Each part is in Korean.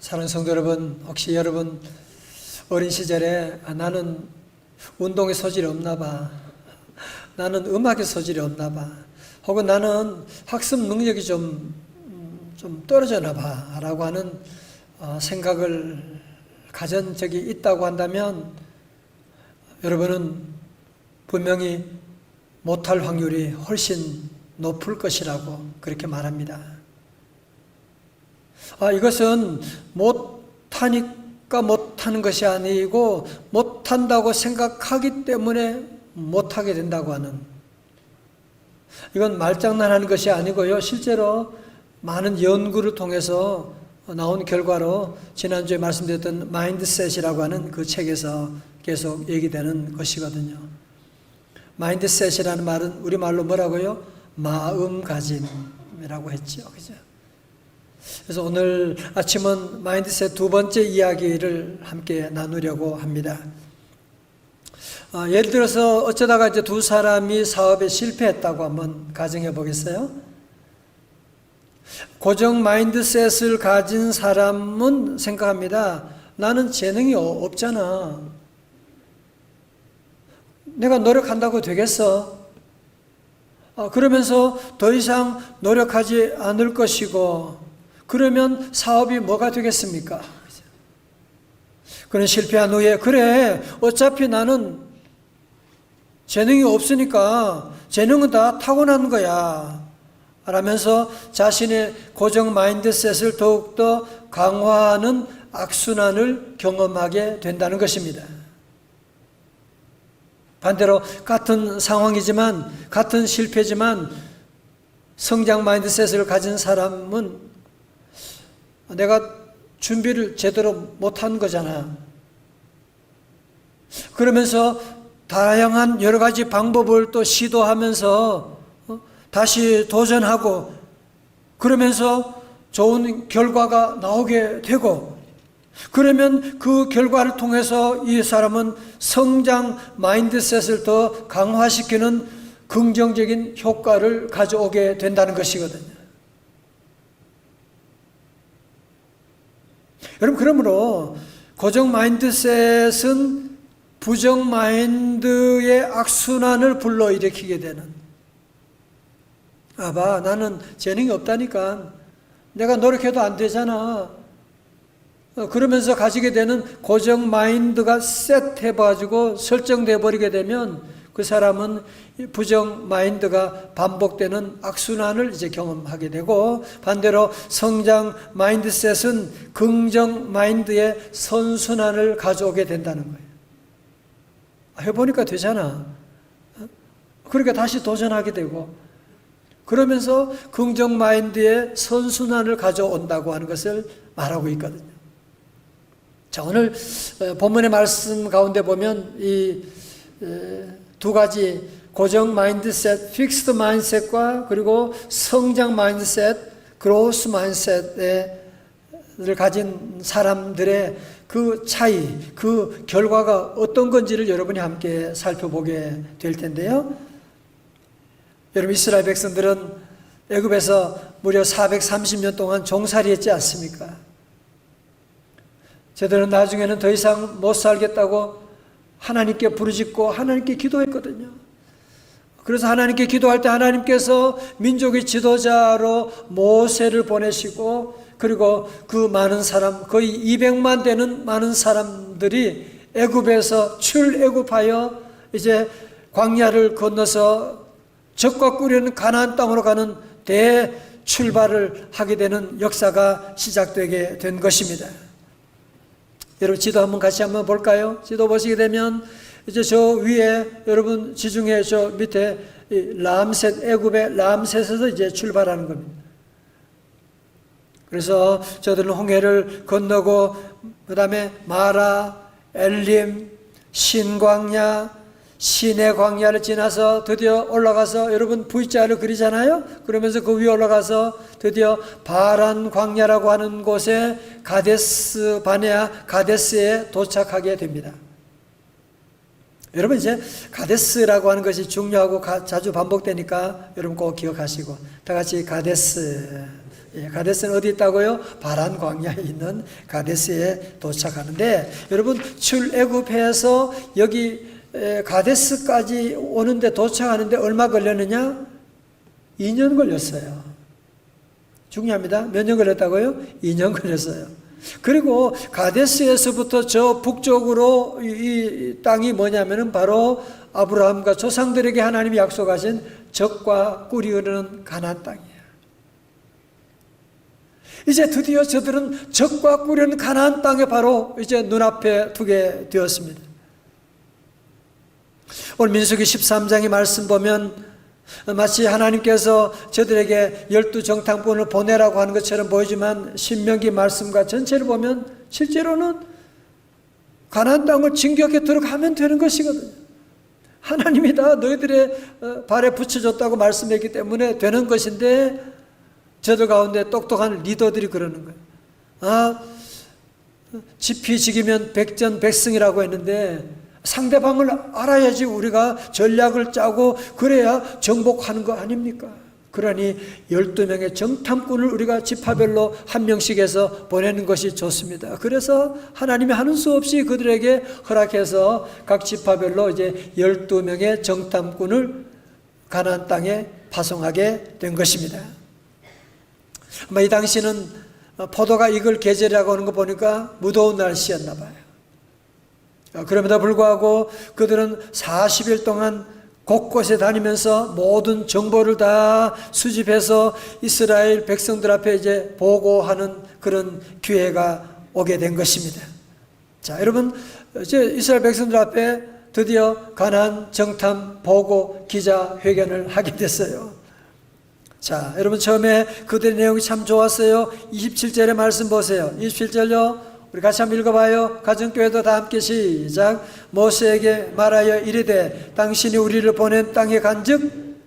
사랑하는 성도 여러분, 혹시 여러분 어린 시절에 나는 운동에 소질이 없나 봐, 나는 음악에 소질이 없나 봐, 혹은 나는 학습 능력이 좀 떨어졌나 봐 라고 하는 생각을 가진 적이 있다고 한다면 여러분은 분명히 못할 확률이 훨씬 높을 것이라고 그렇게 말합니다. 이것은 못하니까 못하는 것이 아니고 못한다고 생각하기 때문에 못하게 된다고 하는, 이건 말장난하는 것이 아니고요, 실제로 많은 연구를 통해서 나온 결과로 지난주에 말씀드렸던 마인드셋이라고 하는 그 책에서 계속 얘기되는 것이거든요. 마인드셋이라는 말은 우리말로 뭐라고요? 마음가짐이라고 했죠. 그죠? 그래서 오늘 아침은 마인드셋 두 번째 이야기를 함께 나누려고 합니다. 예를 들어서 어쩌다가 이제 두 사람이 사업에 실패했다고 한번 가정해 보겠어요? 고정 마인드셋을 가진 사람은 생각합니다. 나는 재능이 없잖아. 내가 노력한다고 되겠어? 그러면서 더 이상 노력하지 않을 것이고, 그러면 사업이 뭐가 되겠습니까? 그는 실패한 후에, 그래, 어차피 나는 재능이 없으니까 재능은 다 타고난 거야 라면서 자신의 고정 마인드셋을 더욱더 강화하는 악순환을 경험하게 된다는 것입니다. 반대로 같은 상황이지만, 같은 실패지만 성장 마인드셋을 가진 사람은 내가 준비를 제대로 못한 거잖아. 그러면서 다양한 여러 가지 방법을 또 시도하면서 다시 도전하고, 그러면서 좋은 결과가 나오게 되고, 그러면 그 결과를 통해서 이 사람은 성장 마인드셋을 더 강화시키는 긍정적인 효과를 가져오게 된다는 것이거든요. 여러분, 그러므로 고정 마인드셋은 부정 마인드의 악순환을 불러일으키게 되는, 봐, 나는 재능이 없다니까, 내가 노력해도 안 되잖아, 그러면서 가지게 되는 고정 마인드가 셋해가지고 설정돼 버리게 되면 그 사람은 부정 마인드가 반복되는 악순환을 이제 경험하게 되고, 반대로 성장 마인드셋은 긍정 마인드의 선순환을 가져오게 된다는 거예요. 해보니까 되잖아. 그러니까 다시 도전하게 되고, 그러면서 긍정 마인드의 선순환을 가져온다고 하는 것을 말하고 있거든요. 자, 오늘 본문의 말씀 가운데 보면 이 두 가지 고정 마인드셋, 픽스드 마인드셋과 그리고 성장 마인드셋, 그로스 마인드셋을 가진 사람들의 그 차이, 그 결과가 어떤 건지를 여러분이 함께 살펴보게 될 텐데요. 여러분, 이스라엘 백성들은 애굽에서 무려 430년 동안 종살이했지 않습니까? 저들은 나중에는 더 이상 못 살겠다고 하나님께 부르짖고 하나님께 기도했거든요. 그래서 하나님께 기도할 때 하나님께서 민족의 지도자로 모세를 보내시고, 그리고 그 많은 사람, 거의 200만 되는 많은 사람들이 애굽에서 출애굽하여 이제 광야를 건너서 적과 꿀이 가나안 땅으로 가는 대출발을 하게 되는 역사가 시작되게 된 것입니다. 여러분, 지도 한번 같이 한번 볼까요? 지도 보시게 되면 이제 저 위에, 여러분 지중해 저 밑에 람셋, 애굽의 람셋에서 이제 출발하는 겁니다. 그래서 저들은 홍해를 건너고, 그 다음에 마라, 엘림, 신광야, 시내 광야를 지나서 드디어 올라가서, 여러분 V자를 그리잖아요. 그러면서 그 위에 올라가서 드디어 바란 광야라고 하는 곳에 가데스 바네아, 가데스에 도착하게 됩니다. 여러분, 이제 가데스라고 하는 것이 중요하고 자주 반복되니까 여러분 꼭 기억하시고, 다 같이 가데스 가데스는 어디 있다고요? 바란 광야에 있는 가데스에 도착하는데, 여러분 출애굽해서 여기 가데스까지 오는데 도착하는데 얼마 걸렸느냐? 2년 걸렸어요. 중요합니다. 몇 년 걸렸다고요? 2년 걸렸어요. 그리고 가데스에서부터 저 북쪽으로 이 땅이 뭐냐면은 바로 아브라함과 조상들에게 하나님이 약속하신 젖과 꿀이 흐르는 가나안 땅이에요. 이제 드디어 저들은 젖과 꿀이 흐르는 가나안 땅에 바로 이제 눈앞에 두게 되었습니다. 오늘 민수기 13장의 말씀 보면 마치 하나님께서 저들에게 12정탐꾼을 보내라고 하는 것처럼 보이지만 신명기 말씀과 전체를 보면 실제로는 가나안 땅을 진격해 들어가면 되는 것이거든요. 하나님이 다 너희들의 발에 붙여줬다고 말씀했기 때문에 되는 것인데, 저들 가운데 똑똑한 리더들이 그러는 거예요. 지피지기면 백전백승이라고 했는데 상대방을 알아야지 우리가 전략을 짜고 그래야 정복하는 거 아닙니까? 그러니 12명의 정탐꾼을 우리가 지파별로 한 명씩 해서 보내는 것이 좋습니다. 그래서 하나님이 하는 수 없이 그들에게 허락해서 각 지파별로 이제 12명의 정탐꾼을 가나안 땅에 파송하게 된 것입니다. 이 당시는 포도가 익을 계절이라고 하는 거 보니까 무더운 날씨였나 봐요. 그럼에도 불구하고 그들은 40일 동안 곳곳에 다니면서 모든 정보를 다 수집해서 이스라엘 백성들 앞에 이제 보고하는 그런 기회가 오게 된 것입니다. 자, 여러분, 이제 이스라엘 백성들 앞에 드디어 가나안 정탐 보고 기자회견을 하게 됐어요. 자, 여러분, 처음에 그들의 내용이 참 좋았어요. 27절의 말씀 보세요. 27절요. 우리 같이 한번 읽어봐요. 가정교회도 다 함께 시작. 모세에게 말하여 이르되 당신이 우리를 보낸 땅에 간즉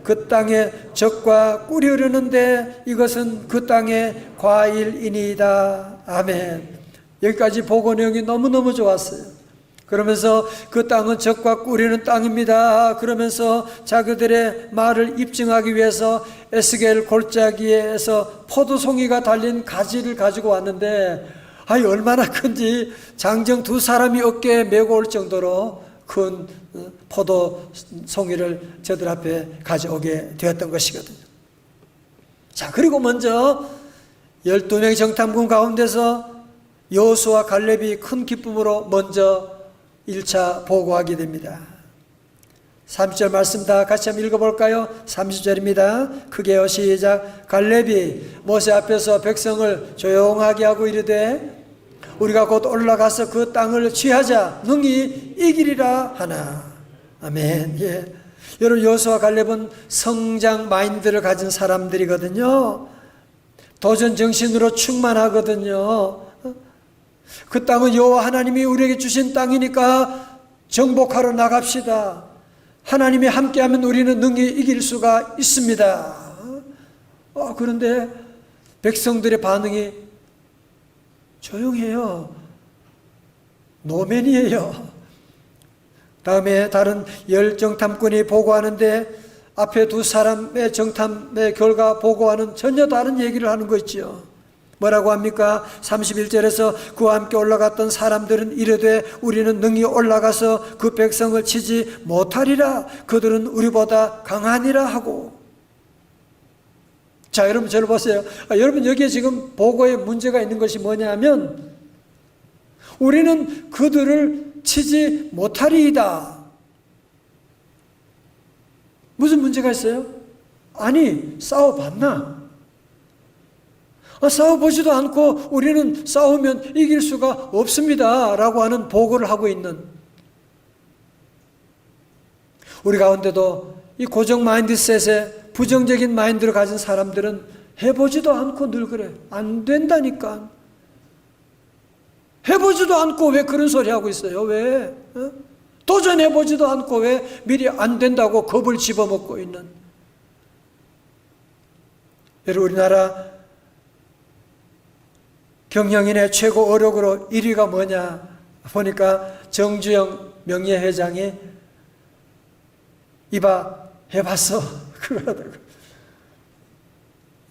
그 땅에 젖과 꿀이 흐르는데 이것은 그 땅의 과일이니이다. 아멘. 여기까지 보고 내용이 너무너무 좋았어요. 그러면서 그 땅은 젖과 꿀이 흐르는 땅입니다. 그러면서 자기들의 말을 입증하기 위해서 에스겔 골짜기에서 포도송이가 달린 가지를 가지고 왔는데, 얼마나 큰지 장정 두 사람이 어깨에 메고 올 정도로 큰 포도송이를 저들 앞에 가져오게 되었던 것이거든요. 자, 그리고 먼저 12명의 정탐꾼 가운데서 여호수아 갈렙이 큰 기쁨으로 먼저 1차 보고하게 됩니다. 30절 말씀 다 같이 한번 읽어볼까요? 30절입니다. 크게요. 시작. 갈렙이 모세 앞에서 백성을 조용하게 하고 이르되 우리가 곧 올라가서 그 땅을 취하자 능히 이기리라 하나. 아멘. 예. 여러분, 여호수아 갈렙은 성장 마인드를 가진 사람들이거든요. 도전 정신으로 충만하거든요. 그 땅은 여호와 하나님이 우리에게 주신 땅이니까 정복하러 나갑시다. 하나님이 함께하면 우리는 능히 이길 수가 있습니다. 그런데 백성들의 반응이 조용해요. 노맨이에요. 다음에 다른 10정탐꾼이 보고하는데 앞에 두 사람의 정탐의 결과 보고하는 전혀 다른 얘기를 하는 거 있죠. 뭐라고 합니까? 31절에서 그와 함께 올라갔던 사람들은 이르되 우리는 능히 올라가서 그 백성을 치지 못하리라. 그들은 우리보다 강하니라 하고. 자, 여러분 저를 보세요. 여러분 여기에 지금 보고에 문제가 있는 것이 뭐냐면 우리는 그들을 치지 못하리이다. 무슨 문제가 있어요? 아니, 싸워봤나? 싸워보지도 않고 우리는 싸우면 이길 수가 없습니다 라고 하는 보고를 하고 있는, 우리 가운데도 이 고정 마인드셋에 부정적인 마인드를 가진 사람들은 해보지도 않고 늘 그래. 안 된다니까. 해보지도 않고 왜 그런 소리 하고 있어요? 왜? 도전해보지도 않고 왜 미리 안 된다고 겁을 집어먹고 있는. 여러분, 우리나라 경영인의 최고 어록으로 1위가 뭐냐 보니까 정주영 명예회장이 이봐 해봤어 그러더라고요.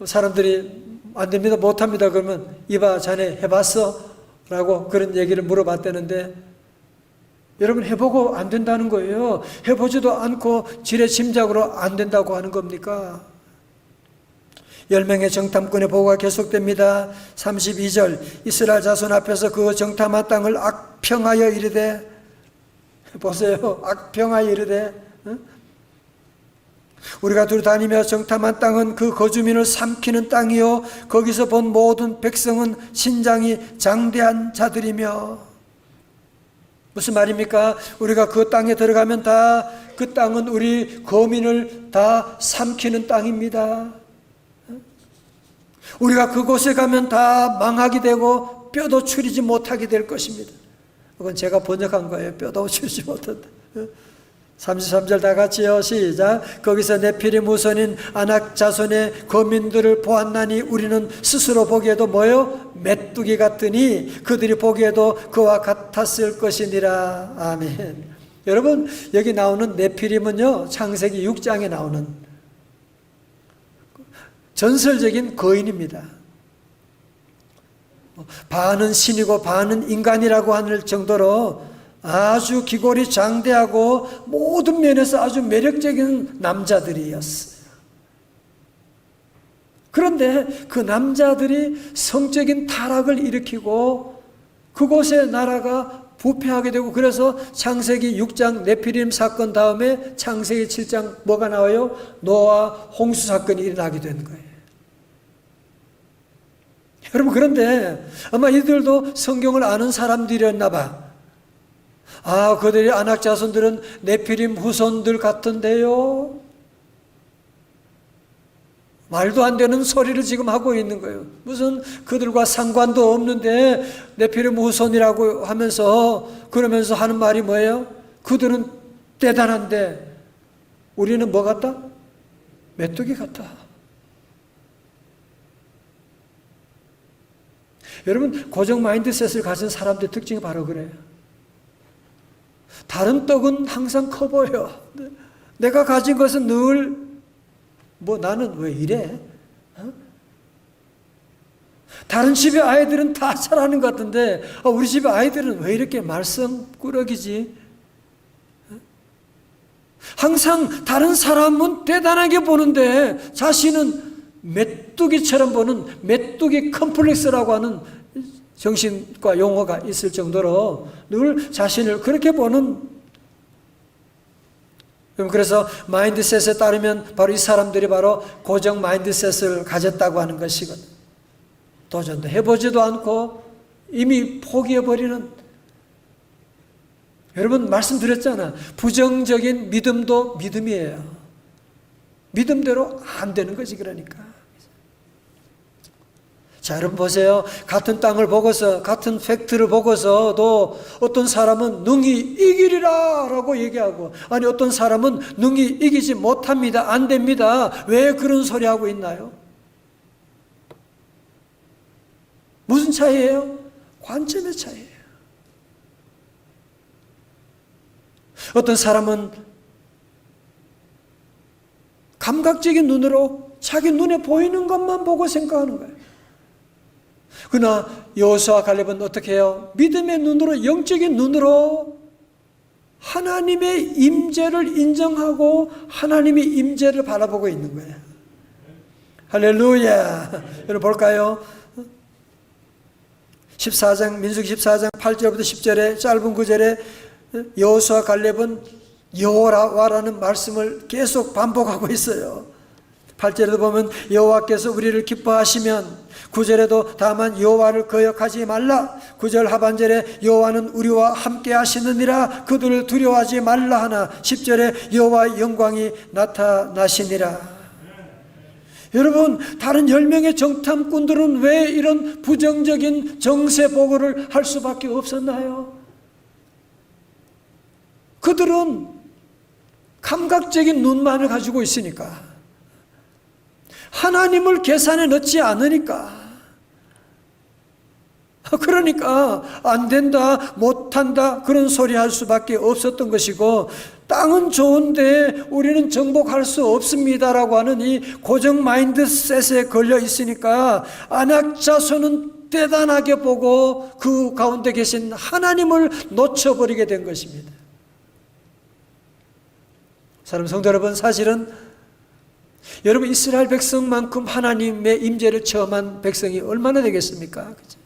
사람들이 안 됩니다, 못합니다 그러면 이봐 자네 해봤어? 라고 그런 얘기를 물어봤다는데, 여러분 해보고 안 된다는 거예요. 해보지도 않고 지레 짐작으로 안 된다고 하는 겁니까? 10명의 정탐꾼의 보고가 계속됩니다. 32절, 이스라엘 자손 앞에서 그 정탐한 땅을 악평하여 이르되, 보세요, 악평하여 이르되, 우리가 두루 다니며 정탐한 땅은 그 거주민을 삼키는 땅이요 거기서 본 모든 백성은 신장이 장대한 자들이며. 무슨 말입니까? 우리가 그 땅에 들어가면 다 그 땅은 우리 거민을 다 삼키는 땅입니다. 우리가 그곳에 가면 다 망하게 되고 뼈도 추리지 못하게 될 것입니다. 그건 제가 번역한 거예요. 뼈도 추리지 못한다. 33절 다 같이요. 시작. 거기서 네피림 후손인 아낙 자손의 거민들을 보았나니 우리는 스스로 보기에도 뭐요? 메뚜기 같으니 그들이 보기에도 그와 같았을 것이니라. 아멘. 여러분, 여기 나오는 네피림은요, 창세기 6장에 나오는 전설적인 거인입니다. 반은 신이고 반은 인간이라고 하는 정도로 아주 기골이 장대하고 모든 면에서 아주 매력적인 남자들이었어요. 그런데 그 남자들이 성적인 타락을 일으키고 그곳의 나라가 부패하게 되고, 그래서 창세기 6장 네피림 사건 다음에 창세기 7장 뭐가 나와요? 노아 홍수 사건이 일어나게 된 거예요. 여러분, 그런데 아마 이들도 성경을 아는 사람들이었나 봐. 아, 그들이 아낙 자손들은 네피림 후손들 같은데요. 말도 안 되는 소리를 지금 하고 있는 거예요. 무슨 그들과 상관도 없는데 네피림 후손이라고 하면서, 그러면서 하는 말이 뭐예요? 그들은 대단한데 우리는 뭐 같다? 메뚜기 같다. 여러분, 고정 마인드셋을 가진 사람들의 특징이 바로 그래요. 다른 떡은 항상 커 보여. 내가 가진 것은 늘 나는 왜 이래? 다른 집의 아이들은 다 잘하는 것 같은데 우리 집의 아이들은 왜 이렇게 말썽꾸러기지? 항상 다른 사람은 대단하게 보는데 자신은 메뚜기처럼 보는 메뚜기 컴플렉스라고 하는 정신과 용어가 있을 정도로 늘 자신을 그렇게 보는. 그래서 마인드셋에 따르면 바로 이 사람들이 바로 고정 마인드셋을 가졌다고 하는 것이거든. 도전도 해보지도 않고 이미 포기해버리는. 여러분, 말씀드렸잖아. 부정적인 믿음도 믿음이에요. 믿음대로 안 되는 거지. 그러니까 자, 여러분 보세요. 같은 땅을 보고서, 같은 팩트를 보고서도 어떤 사람은 능히 이기리라 라고 얘기하고, 아니 어떤 사람은 능히 이기지 못합니다, 안 됩니다. 왜 그런 소리 하고 있나요? 무슨 차이예요? 관점의 차이예요. 어떤 사람은 감각적인 눈으로 자기 눈에 보이는 것만 보고 생각하는 거예요. 그러나 여호수아 갈렙은 어떻게 해요? 믿음의 눈으로, 영적인 눈으로 하나님의 임재를 인정하고 하나님의 임재를 바라보고 있는 거예요. 할렐루야. 여러분 볼까요? 14장, 민수기 14장 8절부터 10절에 짧은 구절에 여호수아 갈렙은 여호와라는 말씀을 계속 반복하고 있어요. 8절에도 보면 여호와께서 우리를 기뻐하시면, 9절에도 다만 여호와를 거역하지 말라, 9절 하반절에 여호와는 우리와 함께 하시느니라 그들을 두려워하지 말라 하나, 10절에 여호와의 영광이 나타나시니라. 여러분, 다른 10명의 정탐꾼들은 왜 이런 부정적인 정세 보고를 할 수밖에 없었나요? 그들은 감각적인 눈만을 가지고 있으니까, 하나님을 계산에 넣지 않으니까. 그러니까 안 된다, 못한다 그런 소리 할 수밖에 없었던 것이고, 땅은 좋은데 우리는 정복할 수 없습니다라고 하는 이 고정 마인드셋에 걸려 있으니까 아낙 자손은 대단하게 보고 그 가운데 계신 하나님을 놓쳐버리게 된 것입니다. 사랑하는 성도 여러분, 사실은 여러분 이스라엘 백성만큼 하나님의 임재를 체험한 백성이 얼마나 되겠습니까? 그죠?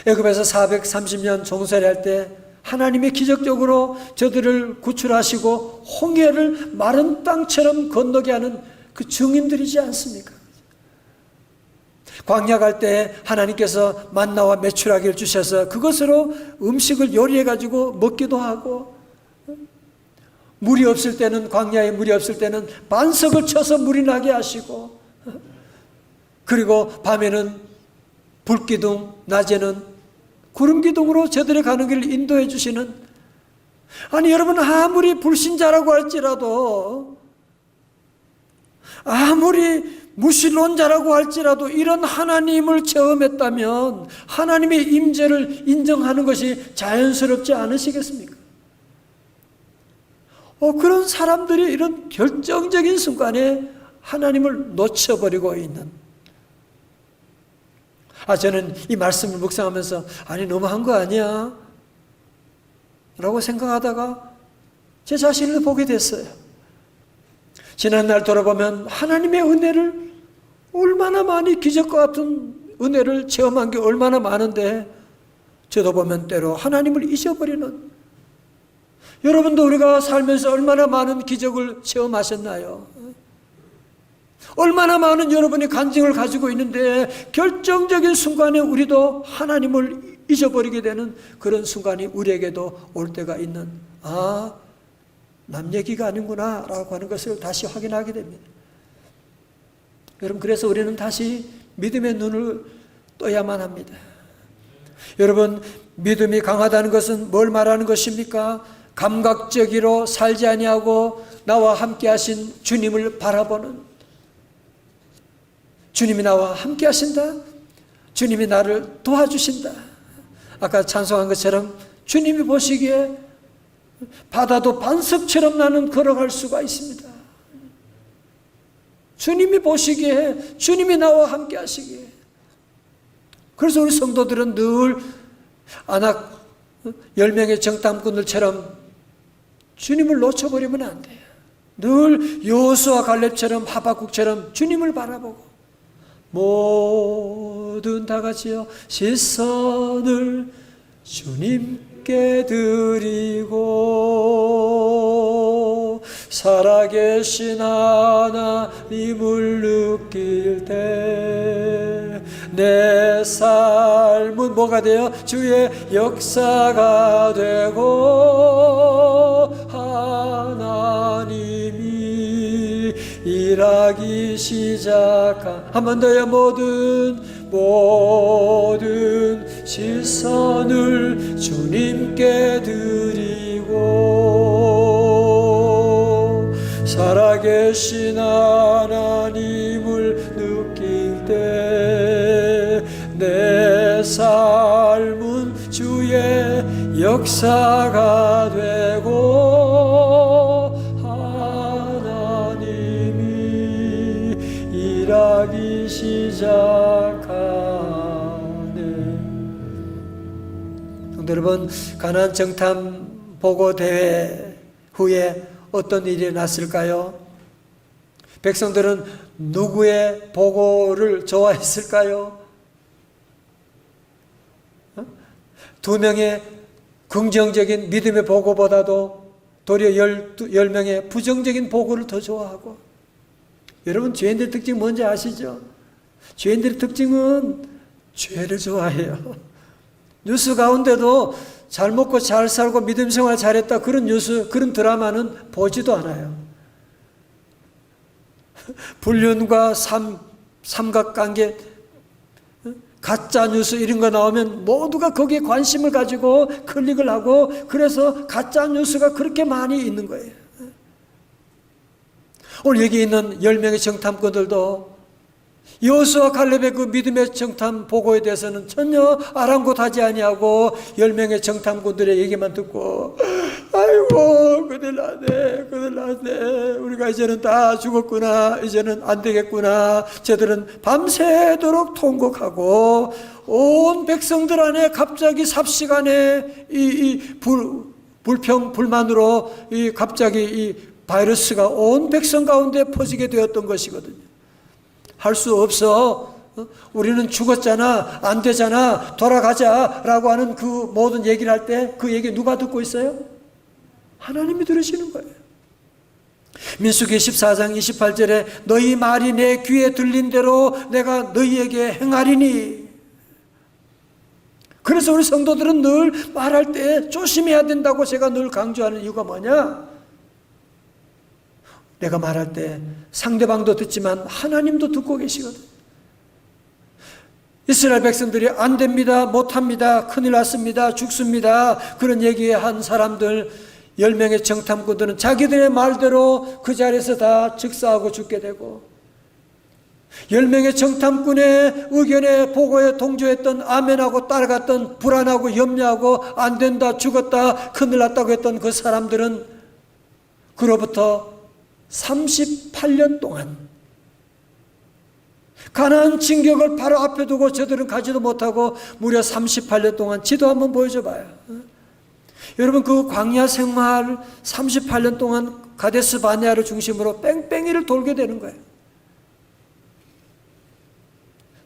애굽에서 430년 종살이할 때 하나님이 기적적으로 저들을 구출하시고 홍해를 마른 땅처럼 건너게 하는 그 증인들이지 않습니까? 광야 갈 때 하나님께서 만나와 메추라기를 주셔서 그것으로 음식을 요리해 가지고 먹기도 하고, 물이 없을 때는, 광야에 물이 없을 때는 반석을 쳐서 물이 나게 하시고, 그리고 밤에는 불기둥, 낮에는 구름기둥으로 저들의 가는 길을 인도해 주시는, 아니 여러분, 아무리 불신자라고 할지라도, 아무리 무신론자라고 할지라도 이런 하나님을 체험했다면 하나님의 임재를 인정하는 것이 자연스럽지 않으시겠습니까? 그런 사람들이 이런 결정적인 순간에 하나님을 놓쳐버리고 있는, 저는 이 말씀을 묵상하면서 아니 너무한 거 아니야? 라고 생각하다가 제 자신을 보게 됐어요. 지난날 돌아보면 하나님의 은혜를 얼마나 많이, 기적과 같은 은혜를 체험한 게 얼마나 많은데, 저도 보면 때로 하나님을 잊어버리는, 여러분도 우리가 살면서 얼마나 많은 기적을 체험하셨나요? 얼마나 많은 여러분이 간증을 가지고 있는데 결정적인 순간에 우리도 하나님을 잊어버리게 되는 그런 순간이 우리에게도 올 때가 있는, 남 얘기가 아닌구나 라고 하는 것을 다시 확인하게 됩니다. 여러분, 그래서 우리는 다시 믿음의 눈을 떠야만 합니다. 여러분, 믿음이 강하다는 것은 뭘 말하는 것입니까? 감각적으로 살지 아니하고 나와 함께 하신 주님을 바라보는, 주님이 나와 함께 하신다, 주님이 나를 도와주신다. 아까 찬송한 것처럼 주님이 보시기에 바다도 반석처럼 나는 걸어갈 수가 있습니다. 주님이 보시기에, 주님이 나와 함께 하시기에. 그래서 우리 성도들은 늘 아낙 10명의 정탐꾼들처럼 주님을 놓쳐버리면 안 돼요. 늘 여호수아 갈렙처럼, 하박국처럼 주님을 바라보고, 모든 다 같이요, 시선을 주님께 드리고 살아계신 하나님을 느낄 때 내 삶은 뭐가 돼요? 주의 역사가 되고 하나님이 일하기 시작한, 한 번 더요, 모든 시선을 주님께 드리고 살아계신 하나님을 느낄 때 내 삶은 주의 역사가 되고 하나님이 일하기 시작하네. 성도 여러분, 가나안 정탐 보고 대회 후에 어떤 일이 났을까요? 백성들은 누구의 보고를 좋아했을까요? 2명의 긍정적인 믿음의 보고보다도 도리어 10명의 부정적인 보고를 더 좋아하고, 여러분 죄인들의 특징 뭔지 아시죠? 죄인들의 특징은 죄를 좋아해요. 뉴스 가운데도 잘 먹고 잘 살고 믿음 생활 잘했다, 그런 뉴스, 그런 드라마는 보지도 않아요. 불륜과 삼각관계, 가짜 뉴스 이런 거 나오면 모두가 거기에 관심을 가지고 클릭을 하고, 그래서 가짜 뉴스가 그렇게 많이 있는 거예요. 오늘 여기 있는 10명의 정탐꾼들도 여호수아 칼렙의 그 믿음의 정탐 보고에 대해서는 전혀 아랑곳하지 아니하고 10명의 정탐꾼들의 얘기만 듣고 아이고 그들 나네 우리가 이제는 다 죽었구나, 이제는 안 되겠구나. 저들은 밤새도록 통곡하고 온 백성들 안에 갑자기 삽시간에 불평불만으로 갑자기 이 바이러스가 온 백성 가운데 퍼지게 되었던 것이거든요. 할 수 없어, 우리는 죽었잖아, 안 되잖아, 돌아가자라고 하는 그 모든 얘기를 할 때 그 얘기 누가 듣고 있어요? 하나님이 들으시는 거예요. 민수기 14장 28절에 너희 말이 내 귀에 들린 대로 내가 너희에게 행하리니. 그래서 우리 성도들은 늘 말할 때 조심해야 된다고 제가 늘 강조하는 이유가 뭐냐? 내가 말할 때 상대방도 듣지만 하나님도 듣고 계시거든. 이스라엘 백성들이 안 됩니다, 못합니다, 큰일 났습니다, 죽습니다, 그런 얘기한 사람들 10명의 정탐꾼들은 자기들의 말대로 그 자리에서 다 즉사하고 죽게 되고, 10명의 정탐꾼의 의견에 보고에 동조했던, 아멘하고 따라갔던, 불안하고 염려하고 안 된다, 죽었다, 큰일 났다고 했던 그 사람들은 그로부터 38년 동안 가나안 진격을 바로 앞에 두고 저들은 가지도 못하고 무려 38년 동안 지도 한번 보여줘 봐요. 여러분, 그 광야 생활 38년 동안 가데스 바네아를 중심으로 뺑뺑이를 돌게 되는 거예요.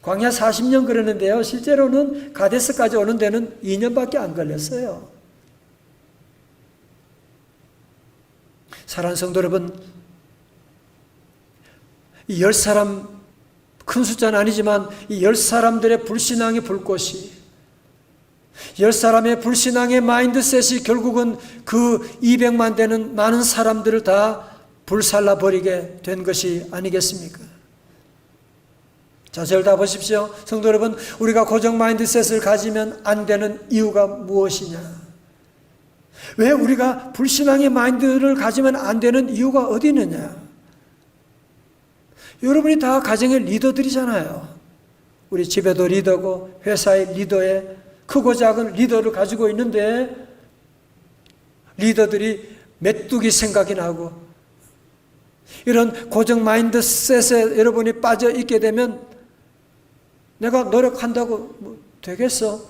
광야 40년 그러는데요, 실제로는 가데스까지 오는 데는 2년밖에 안 걸렸어요. 사랑하는 성도 여러분, 이 10사람, 큰 숫자는 아니지만 이 10사람들의 불신앙의 불꽃이, 10사람의 불신앙의 마인드셋이 결국은 그 200만 되는 많은 사람들을 다 불살라 버리게 된 것이 아니겠습니까? 자, 저를 다 보십시오. 성도 여러분, 우리가 고정 마인드셋을 가지면 안 되는 이유가 무엇이냐? 왜 우리가 불신앙의 마인드를 가지면 안 되는 이유가 어디 있느냐? 여러분이 다 가정의 리더들이잖아요. 우리 집에도 리더고 회사의 리더에 크고 작은 리더를 가지고 있는데, 리더들이 메뚜기 생각이 나고 이런 고정 마인드셋에 여러분이 빠져 있게 되면 내가 노력한다고 뭐 되겠어?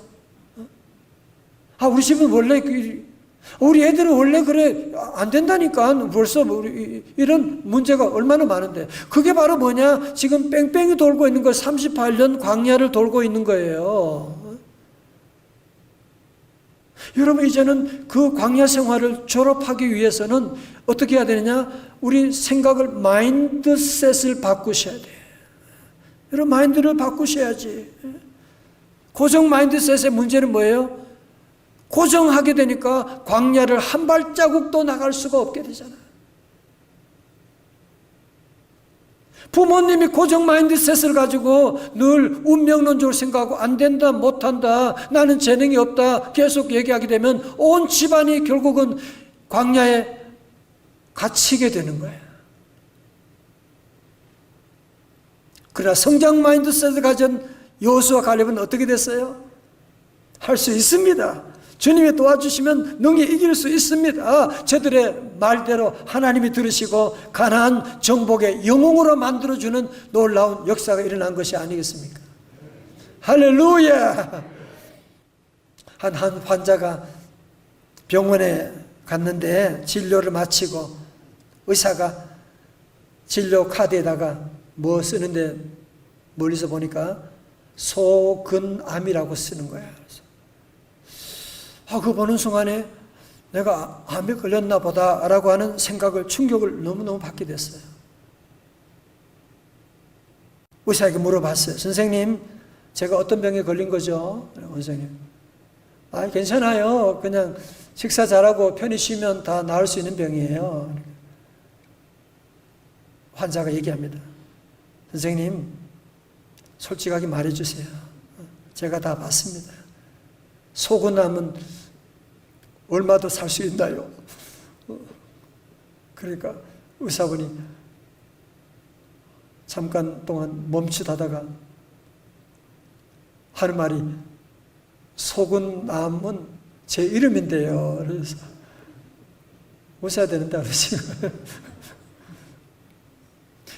우리 집은 원래 우리 애들은 원래 그래 안 된다니까. 벌써 이런 문제가 얼마나 많은데, 그게 바로 뭐냐? 지금 뺑뺑이 돌고 있는 거, 38년 광야를 돌고 있는 거예요. 여러분, 이제는 그 광야 생활을 졸업하기 위해서는 어떻게 해야 되느냐? 우리 생각을, 마인드셋을 바꾸셔야 돼요. 여러분, 마인드를 바꾸셔야지. 고정 마인드셋의 문제는 뭐예요? 고정하게 되니까 광야를 한 발자국도 나갈 수가 없게 되잖아요. 부모님이 고정 마인드셋을 가지고 늘 운명론적으로 생각하고 안 된다, 못한다, 나는 재능이 없다 계속 얘기하게 되면 온 집안이 결국은 광야에 갇히게 되는 거예요. 그러나 성장 마인드셋을 가진 여호수아 갈렙은 어떻게 됐어요? 할 수 있습니다. 주님이 도와주시면 능히 이길 수 있습니다. 저들의 말대로 하나님이 들으시고 가나안 정복의 영웅으로 만들어주는 놀라운 역사가 일어난 것이 아니겠습니까? 할렐루야! 한 환자가 병원에 갔는데 진료를 마치고 의사가 진료 카드에다가 뭐 쓰는데 멀리서 보니까 소근암이라고 쓰는 거야. 그거 보는 순간에 내가 암에 걸렸나 보다라고 하는 생각을, 충격을 너무너무 받게 됐어요. 의사에게 물어봤어요. 선생님, 제가 어떤 병에 걸린 거죠? 선생님, 괜찮아요. 그냥 식사 잘하고 편히 쉬면 다 나을 수 있는 병이에요. 환자가 얘기합니다. 선생님, 솔직하게 말해주세요. 제가 다 봤습니다. 소근암은 얼마 더 살 수 있나요? 그러니까 의사분이 잠깐 동안 멈칫하다가 하는 말이 속은 남은 제 이름인데요. 그래서 웃어야 되는데 아버지.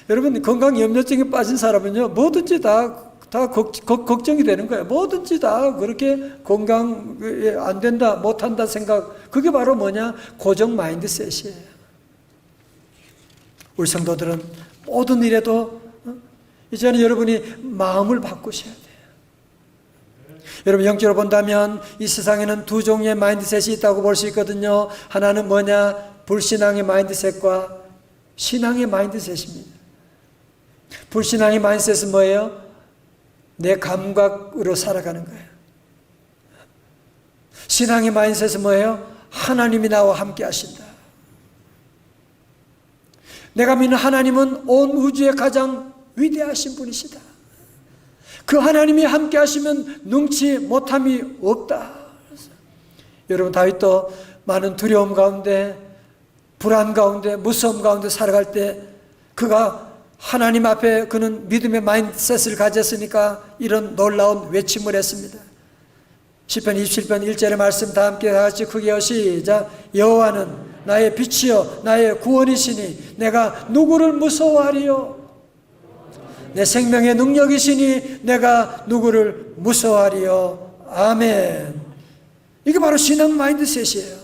여러분 건강염려증에 빠진 사람은요 뭐든지 다 걱정이 되는 거예요. 뭐든지 다 그렇게 건강에 안 된다 못한다 생각, 그게 바로 뭐냐? 고정 마인드셋이에요. 우리 성도들은 모든 일에도 이제는 여러분이 마음을 바꾸셔야 돼요. 여러분 영적으로 본다면 이 세상에는 두 종류의 마인드셋이 있다고 볼 수 있거든요. 하나는 뭐냐? 불신앙의 마인드셋과 신앙의 마인드셋입니다. 불신앙의 마인드셋은 뭐예요? 내 감각으로 살아가는 거예요. 신앙의 마인드셋은 뭐예요? 하나님이 나와 함께 하신다. 내가 믿는 하나님은 온 우주의 가장 위대하신 분이시다. 그 하나님이 함께 하시면 능치 못함이 없다. 여러분 다윗도 많은 두려움 가운데, 불안 가운데, 무서움 가운데 살아갈 때 그가 하나님 앞에 그는 믿음의 마인드셋을 가졌으니까 이런 놀라운 외침을 했습니다. 시편 27편 1절의 말씀 다 함께 다 같이 크게 시작. 여호와는 나의 빛이요 나의 구원이시니 내가 누구를 무서워하리요. 내 생명의 능력이시니 내가 누구를 무서워하리요. 아멘. 이게 바로 신앙 마인드셋이에요.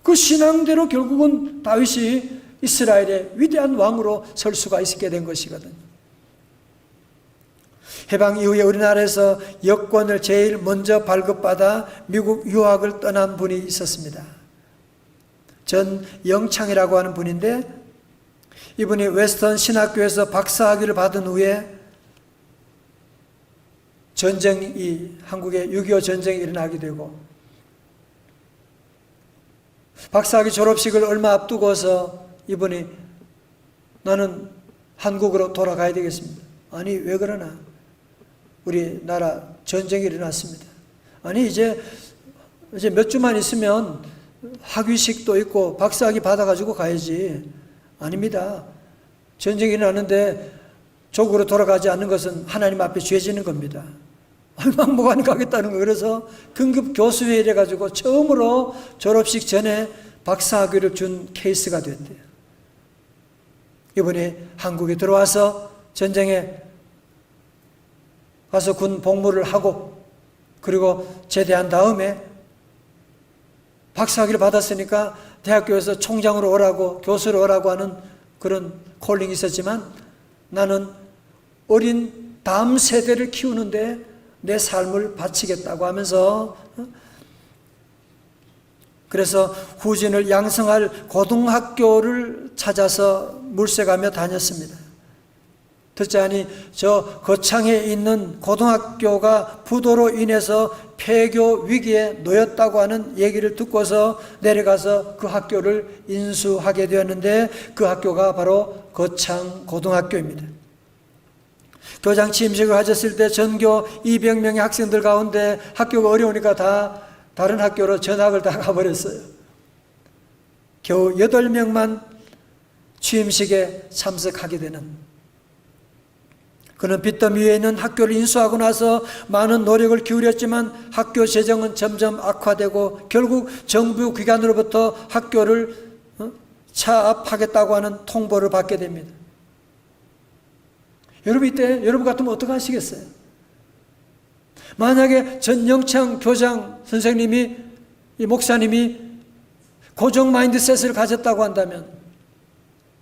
그 신앙대로 결국은 다윗이 이스라엘의 위대한 왕으로 설 수가 있게 된 것이거든요. 해방 이후에 우리나라에서 여권을 제일 먼저 발급받아 미국 유학을 떠난 분이 있었습니다. 전영창이라고 하는 분인데 이분이 웨스턴 신학교에서 박사학위를 받은 후에 한국의 6.25 전쟁이 일어나게 되고 박사학위 졸업식을 얼마 앞두고서 이분이 나는 한국으로 돌아가야 되겠습니다. 아니 왜 그러나? 우리나라 전쟁이 일어났습니다. 아니 이제 몇 주만 있으면 학위식도 있고 박사학위 받아가지고 가야지. 아닙니다. 전쟁이 일어났는데 조국으로 돌아가지 않는 것은 하나님 앞에 죄 지는 겁니다. 막무가내 가겠다는 거예요. 그래서 긴급 교수회의를 해가지고 처음으로 졸업식 전에 박사학위를 준 케이스가 됐대요. 이분이 한국에 들어와서 전쟁에 가서 군 복무를 하고 그리고 제대한 다음에 박사학위를 받았으니까 대학교에서 총장으로 오라고 교수로 오라고 하는 그런 콜링이 있었지만 나는 어린 다음 세대를 키우는데 내 삶을 바치겠다고 하면서 그래서 후진을 양성할 고등학교를 찾아서 물색하며 다녔습니다. 듣자니 저 거창에 있는 고등학교가 부도로 인해서 폐교 위기에 놓였다고 하는 얘기를 듣고서 내려가서 그 학교를 인수하게 되었는데 그 학교가 바로 거창 고등학교입니다. 교장 취임식을 가졌을 때 전교 200명의 학생들 가운데 학교가 어려우니까 다 다른 학교로 전학을 다 가버렸어요. 겨우 8명만 취임식에 참석하게 되는, 그는 빚더미 위에 있는 학교를 인수하고 나서 많은 노력을 기울였지만 학교 재정은 점점 악화되고 결국 정부 기관으로부터 학교를 차압하겠다고 하는 통보를 받게 됩니다. 여러분 이때 여러분 같으면 어떻게 하시겠어요? 만약에 전영창 교장 선생님이, 이 목사님이 고정 마인드셋을 가졌다고 한다면,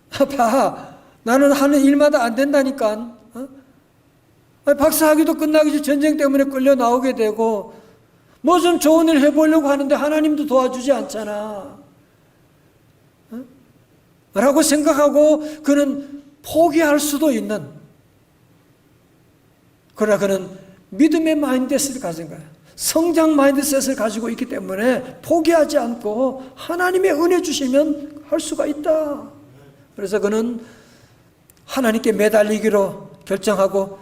봐, 나는 하는 일마다 안 된다니까. 박사학위도 끝나기 전 전쟁 때문에 끌려 나오게 되고 뭐 좀 좋은 일 해보려고 하는데 하나님도 도와주지 않잖아 라고 생각하고 그는 포기할 수도 있는, 그러나 그는 믿음의 마인드셋을 가진 거야. 성장 마인드셋을 가지고 있기 때문에 포기하지 않고 하나님의 은혜 주시면 할 수가 있다. 그래서 그는 하나님께 매달리기로 결정하고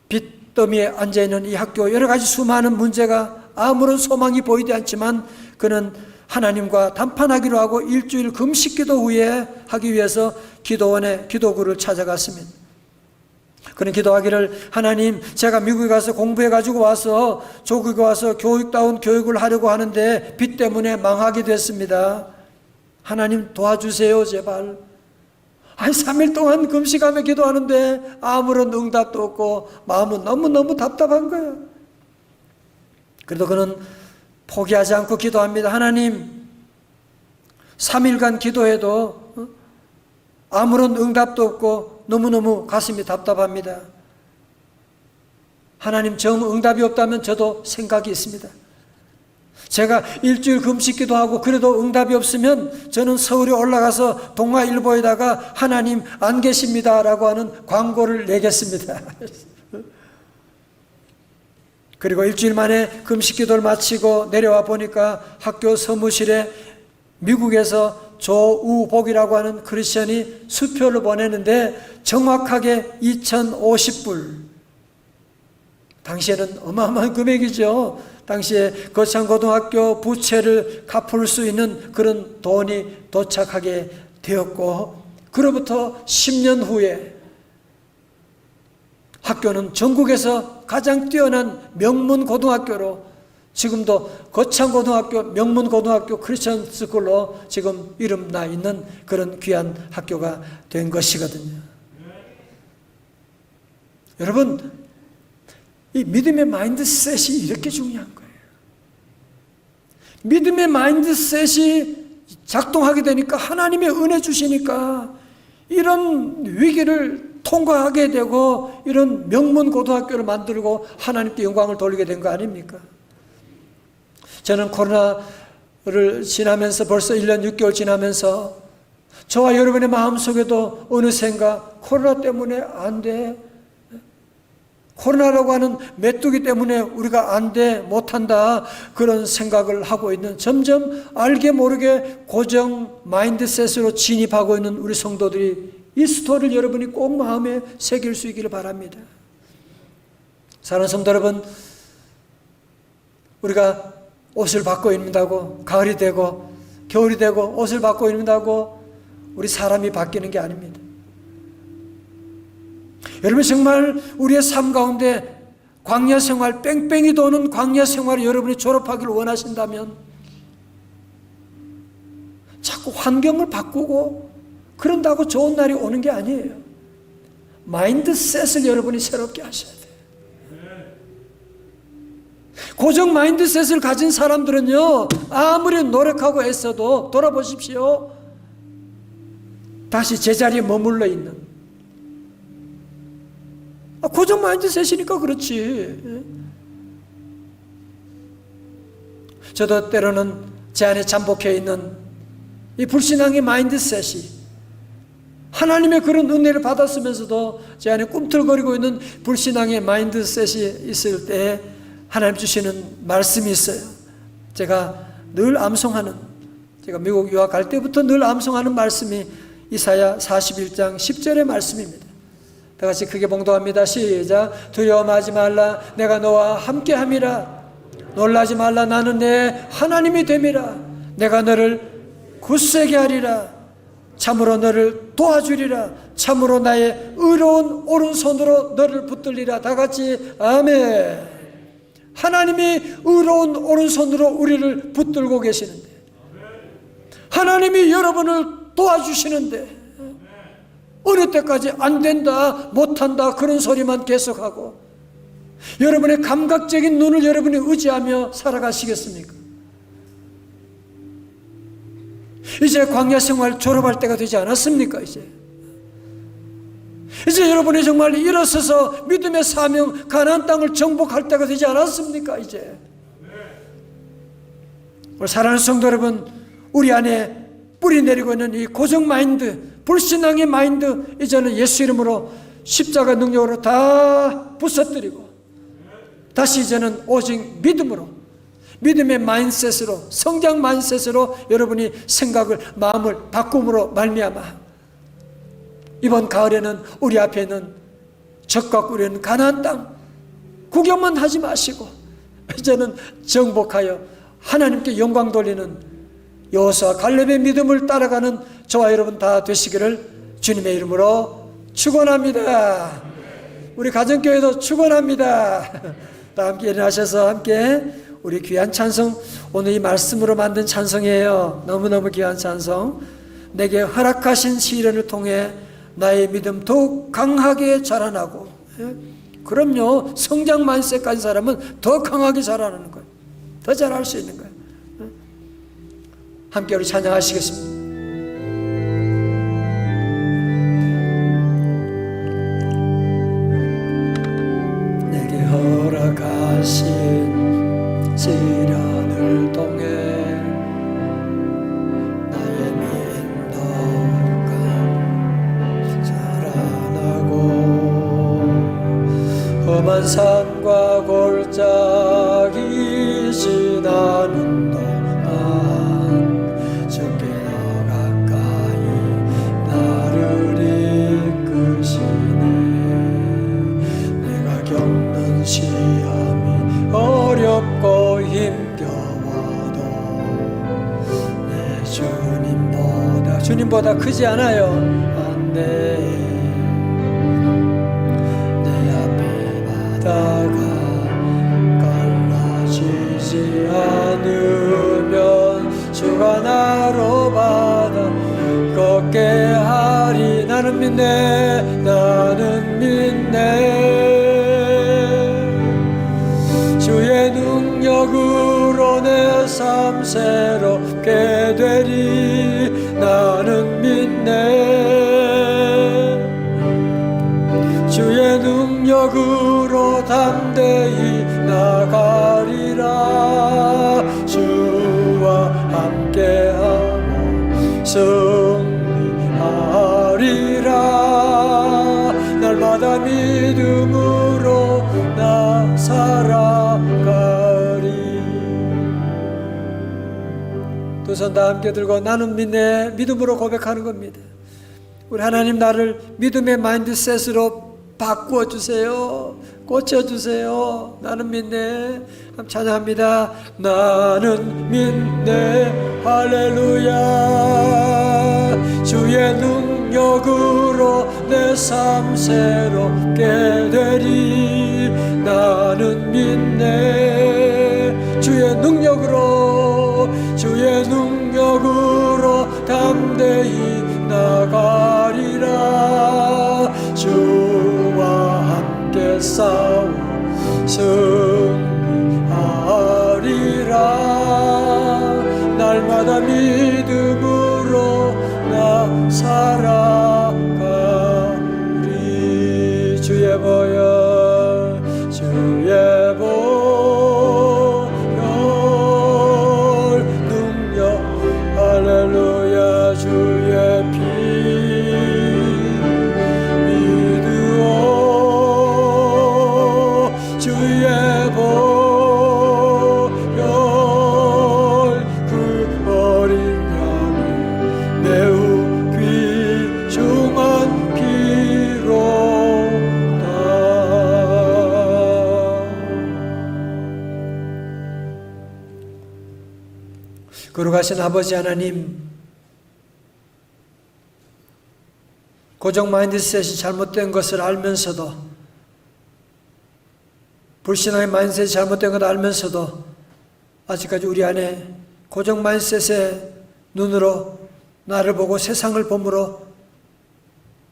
빚더미에 앉아있는 이 학교, 여러 가지 수많은 문제가 아무런 소망이 보이지 않지만 그는 하나님과 담판하기로 하고 일주일 금식기도 후에 하기 위해서 기도원의 기도구를 찾아갔습니다. 그는 기도하기를, 하나님, 제가 미국에 가서 공부해가지고 와서 조국에 와서 교육다운 교육을 하려고 하는데 빚 때문에 망하게 됐습니다. 하나님 도와주세요, 제발. 3일 동안 금식하며 기도하는데 아무런 응답도 없고 마음은 너무너무 답답한 거예요. 그래도 그는 포기하지 않고 기도합니다. 하나님, 3일간 기도해도 아무런 응답도 없고 너무너무 가슴이 답답합니다. 하나님, 정 응답이 없다면 저도 생각이 있습니다. 제가 일주일 금식 기도하고 그래도 응답이 없으면 저는 서울에 올라가서 동아일보에다가 하나님 안 계십니다 라고 하는 광고를 내겠습니다. 그리고 일주일 만에 금식 기도를 마치고 내려와 보니까 학교 사무실에 미국에서 조우복이라고 하는 크리스천이 수표를 보내는데 정확하게 2,050불. 당시에는 어마어마한 금액이죠. 당시에 거창고등학교 부채를 갚을 수 있는 그런 돈이 도착하게 되었고, 그로부터 10년 후에 학교는 전국에서 가장 뛰어난 명문고등학교로, 지금도 거창고등학교, 명문고등학교 크리스천 스쿨로 지금 이름 나 있는 그런 귀한 학교가 된 것이거든요. 여러분, 이 믿음의 마인드셋이 이렇게 중요한 거예요. 믿음의 마인드셋이 작동하게 되니까, 하나님의 은혜 주시니까 이런 위기를 통과하게 되고 이런 명문 고등학교를 만들고 하나님께 영광을 돌리게 된 거 아닙니까? 저는 코로나를 지나면서 벌써 1년 6개월 지나면서 저와 여러분의 마음속에도 어느샌가 코로나 때문에 안 돼, 코로나라고 하는 메뚜기 때문에 우리가 안 돼, 못한다, 그런 생각을 하고 있는, 점점 알게 모르게 고정 마인드셋으로 진입하고 있는 우리 성도들이, 이 스토리를 여러분이 꼭 마음에 새길 수 있기를 바랍니다. 사랑하는 성도 여러분, 우리가 옷을 바꿔 입는다고 가을이 되고 겨울이 되고 옷을 바꿔 입는다고 우리 사람이 바뀌는 게 아닙니다. 여러분, 정말 우리의 삶 가운데 광야 생활, 뺑뺑이 도는 광야 생활을 여러분이 졸업하기를 원하신다면 자꾸 환경을 바꾸고 그런다고 좋은 날이 오는 게 아니에요. 마인드셋을 여러분이 새롭게 하셔야 돼요. 고정 마인드셋을 가진 사람들은요, 아무리 노력하고 애써도 돌아보십시오, 다시 제자리에 머물러 있는, 고정 마인드셋이니까 그렇지. 저도 때로는 제 안에 잠복해 있는 이 불신앙의 마인드셋이, 하나님의 그런 은혜를 받았으면서도 제 안에 꿈틀거리고 있는 불신앙의 마인드셋이 있을 때 하나님 주시는 말씀이 있어요. 제가 늘 암송하는, 제가 미국 유학 갈 때부터 늘 암송하는 말씀이 이사야 41장 10절의 말씀입니다. 다 같이 크게 봉독합니다. 시작. 두려워하지 말라, 내가 너와 함께함이라. 놀라지 말라, 나는 내 하나님이 됨이라. 내가 너를 굳세게 하리라. 참으로 너를 도와주리라. 참으로 나의 의로운 오른손으로 너를 붙들리라. 다 같이 아멘. 하나님이 의로운 오른손으로 우리를 붙들고 계시는데, 하나님이 여러분을 도와주시는데, 어느 때까지 안 된다, 못한다, 그런 소리만 계속하고 여러분의 감각적인 눈을 여러분이 의지하며 살아가시겠습니까? 이제 광야 생활 졸업할 때가 되지 않았습니까? 이제 여러분이 정말 일어서서 믿음의 사명, 가나안 땅을 정복할 때가 되지 않았습니까? 이제 우리 사랑하는 성도 여러분, 우리 안에 뿌리 내리고 있는 이 고정 마인드, 불신앙의 마인드, 이제는 예수 이름으로 십자가 능력으로 다 부서뜨리고 다시 이제는 오직 믿음으로, 믿음의 마인셋으로, 성장 마인셋으로 여러분이 생각을, 마음을 바꿈으로 말미암아 이번 가을에는 우리 앞에 있는 적과 꿀에 있는 가나안 땅 구경만 하지 마시고 이제는 정복하여 하나님께 영광 돌리는 여호수아 갈렙의 믿음을 따라가는 저와 여러분 다 되시기를 주님의 이름으로 축원합니다. 우리 가정교회도 축원합니다. 다 함께 일어나셔서 함께 우리 귀한 찬송, 오늘 이 말씀으로 만든 찬송이에요. 너무너무 귀한 찬송. 내게 허락하신 시련을 통해 나의 믿음 더욱 강하게 자라나고. 그럼요, 성장 만세 가진 사람은 더 강하게 자라나는 거예요. 더 잘할 수 있는 거예요. 함께 우리 찬양하시겠습니다. 내게 허락하신 시련을 통해 나의 믿음 자라나고 험한 산과 골짜기 지나는 동안 주께 더 가까이 나를 이끄시네. 내가 겪는 시험이 어렵고 힘겨워도 내 주님보다 크지 않아요. 내 앞에 바다가 갈라지지 않으면 주가 나로 바다 걷게 하리. 나는 믿네. 주의 능력으로 내 삶 새롭게 되리. 나는 믿네. 주의 능력으로 담대히 나가리라. 주와 함께하고 승리하리라. 날마다 믿음으로 나 살아가리. 두 손 다 함께 들고 나는 믿네. 믿음으로 고백하는 겁니다. 우리 하나님, 나를 믿음의 마인드셋으로 바꾸어주세요. 고쳐주세요. 나는 믿네. 찬양합니다. 나는 믿네. 할렐루야. 주의 능력으로 내 삶 새롭게 되리. 나는 믿네. 주의 능력으로 담대히 나가리라. 주와 함께 싸워 승리하리라. 날마다 믿음으로 나 살아가리. 주의 보혈 능력 할렐루야. 주의 피 믿으오. 주의 보혈 그 어린 양이 매우 귀중한 피로다. 거룩하신 아버지 하나님, 고정 마인드셋이 잘못된 것을 알면서도, 불신앙의 마인드셋이 잘못된 것을 알면서도 아직까지 우리 안에 고정 마인드셋의 눈으로 나를 보고 세상을 보므로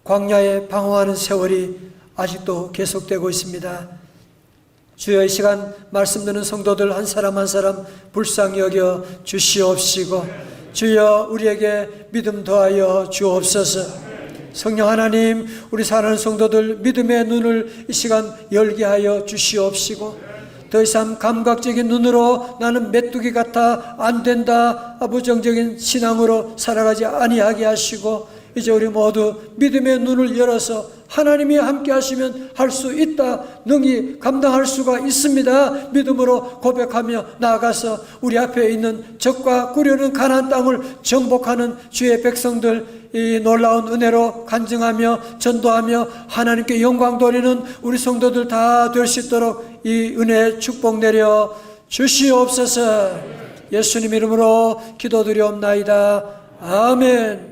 광야에 방황하는 세월이 아직도 계속되고 있습니다. 주여, 이 시간 말씀 듣는 성도들 한 사람 한 사람 불쌍히 여겨 주시옵시고, 주여 우리에게 믿음 더하여 주옵소서. 성령 하나님, 우리 사랑하는 성도들 믿음의 눈을 이 시간 열게 하여 주시옵시고, 더 이상 감각적인 눈으로 나는 메뚜기 같아 안 된다, 부정적인 신앙으로 살아가지 아니하게 하시고, 이제 우리 모두 믿음의 눈을 열어서 하나님이 함께 하시면 할 수 있다, 능히 감당할 수가 있습니다. 믿음으로 고백하며 나아가서 우리 앞에 있는 적과 꾸려는 가나안 땅을 정복하는 주의 백성들, 이 놀라운 은혜로 간증하며 전도하며 하나님께 영광 돌리는 우리 성도들 다 될 수 있도록 이 은혜의 축복 내려 주시옵소서. 예수님 이름으로 기도드리옵나이다. 아멘.